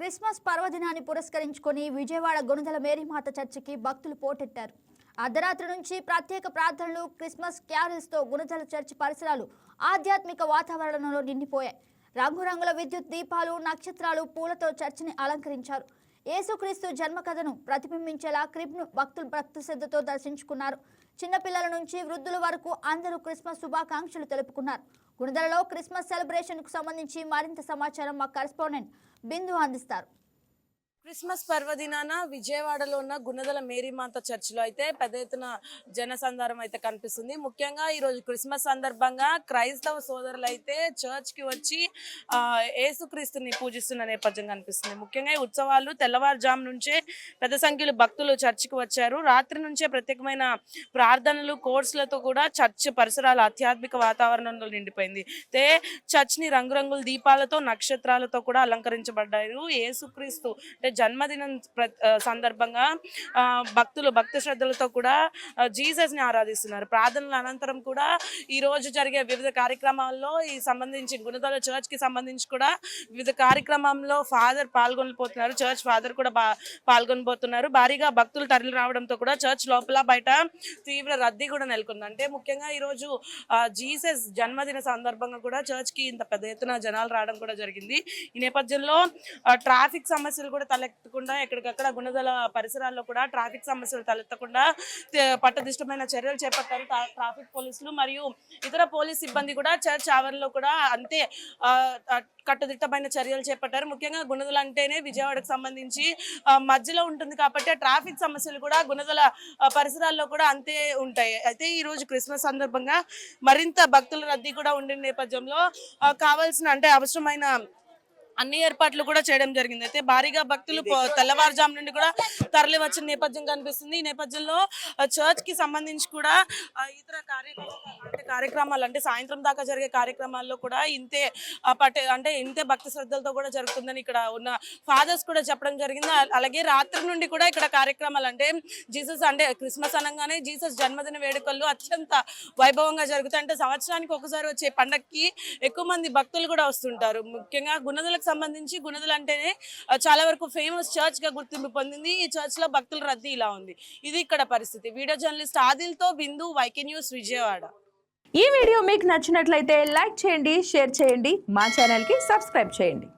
Christmas పర్వదినాన్ని పురస్కరించుకొని విజయవాడ గుణదల మేరీమాత చర్చికి భక్తులు పోటెత్తారు. అర్ధరాత్రి నుంచి ప్రత్యేక ప్రార్థనలు, క్రిస్మస్ క్యారల్స్తో గుణదల చర్చి పరిసరాలు ఆధ్యాత్మిక వాతావరణంలో నిండిపోయాయి. రంగురంగుల విద్యుత్ దీపాలు, నక్షత్రాలు, పూలతో చర్చిని అలంకరించారు. యేసుక్రీస్తు జన్మ కథను ప్రతిబింబించేలా క్రిబ్ను భక్తులు భక్తి శ్రద్ధతో దర్శించుకున్నారు. చిన్నపిల్లల నుంచి వృద్ధుల వరకు అందరూ క్రిస్మస్ శుభాకాంక్షలు తెలుపుకున్నారు. గుణదలలో క్రిస్మస్ సెలబ్రేషన్కు సంబంధించి మరింత సమాచారం మా కరెస్పాండెంట్ బిందు అందిస్తారు. క్రిస్మస్ పర్వదినాన విజయవాడలో ఉన్న గుణదల మేరీమాత చర్చిలో అయితే పెద్ద ఎత్తున జనసందారం అయితే కనిపిస్తుంది. ముఖ్యంగా ఈరోజు క్రిస్మస్ సందర్భంగా క్రైస్తవ సోదరులు అయితే చర్చ్కి వచ్చి యేసుక్రీస్తుని పూజిస్తున్న నేపథ్యం కనిపిస్తుంది. ముఖ్యంగా ఈ ఉత్సవాలు తెల్లవారుజాము నుంచే పెద్ద సంఖ్యలో భక్తులు చర్చికి వచ్చారు. రాత్రి నుంచే ప్రత్యేకమైన ప్రార్థనలు, కోర్సులతో కూడా చర్చ్ పరిసరాల ఆధ్యాత్మిక వాతావరణంలో నిండిపోయింది. అయితే చర్చ్ని రంగురంగుల దీపాలతో, నక్షత్రాలతో కూడా అలంకరించబడ్డారు. యేసుక్రీస్తు జన్మదినం సందర్భంగా భక్తులు భక్తి శ్రద్ధలతో కూడా జీసస్ ని ఆరాధిస్తున్నారు. ప్రార్థనల అనంతరం కూడా ఈ రోజు జరిగే వివిధ కార్యక్రమాల్లో ఈ సంబంధించి గుణదల చర్చ్ కి సంబంధించి కూడా వివిధ కార్యక్రమంలో ఫాదర్ పాల్గొనబోతున్నారు. చర్చ్ ఫాదర్ కూడా పాల్గొనబోతున్నారు. భారీగా భక్తులు తరలి రావడంతో కూడా చర్చ్ లోపల బయట తీవ్ర రద్దీ కూడా నెలకొంది. అంటే ముఖ్యంగా ఈరోజు జీసస్ జన్మదిన సందర్భంగా కూడా చర్చ్ కి ఇంత పెద్ద ఎత్తున జనాలు రావడం కూడా జరిగింది. ఈ నేపథ్యంలో ట్రాఫిక్ సమస్యలు కూడా తలెత్తకుండా ఎక్కడికక్కడ గుణదల పరిసరాల్లో కూడా ట్రాఫిక్ సమస్యలు తలెత్తకుండా పట్టదిష్టమైన చర్యలు చేపట్టారు ట్రాఫిక్ పోలీసులు మరియు ఇతర పోలీస్ సిబ్బంది కూడా చర్చ్ ఆవరణలో కూడా అంతే కట్టుదిట్టమైన చర్యలు చేపట్టారు. ముఖ్యంగా గుణదల అంటేనే విజయవాడకు సంబంధించి మధ్యలో ఉంటుంది కాబట్టి ట్రాఫిక్ సమస్యలు కూడా గుణదల పరిసరాల్లో కూడా అంతే ఉంటాయి. అయితే ఈ రోజు క్రిస్మస్ సందర్భంగా మరింత భక్తుల రద్దీ కూడా ఉండిన నేపథ్యంలో కావాల్సిన అవసరమైన అన్ని ఏర్పాట్లు కూడా చేయడం జరిగింది. అయితే భారీగా భక్తులు తెల్లవారుజాము నుండి కూడా తరలి వచ్చిన నేపథ్యం కనిపిస్తుంది. ఈ నేపథ్యంలో చర్చ్ కి సంబంధించి కూడా ఇతర కార్యక్రమాలు సాయంత్రం దాకా జరిగే కార్యక్రమాల్లో కూడా ఇంతే భక్తి శ్రద్ధలతో కూడా జరుగుతుందని ఇక్కడ ఉన్న ఫాదర్స్ కూడా చెప్పడం జరిగింది. అలాగే రాత్రి నుండి కూడా ఇక్కడ కార్యక్రమాలు జీసస్ క్రిస్మస్ అనగానే జీసస్ జన్మదిన వేడుకలు అత్యంత వైభవంగా జరుగుతాయి. సంవత్సరానికి ఒకసారి వచ్చే పండగకి ఎక్కువ మంది భక్తులు కూడా వస్తుంటారు. ముఖ్యంగా గుణదలకు సంబంధించి గుణదల అంటేనే చాలా వరకు ఫేమస్ చర్చ్ గా గుర్తింపు పొందింది. ఈ చర్చ్ లో భక్తుల రద్దీ ఇలా ఉంది. ఇది ఇక్కడ పరిస్థితి. వీడియో జర్నలిస్ట్ ఆదిల్తో బిందు, వైకే న్యూస్, విజయవాడ. ఈ వీడియో మీకు నచ్చినట్లయితే లైక్ చేయండి, షేర్ చేయండి, మా ఛానల్ కి సబ్స్క్రైబ్ చేయండి.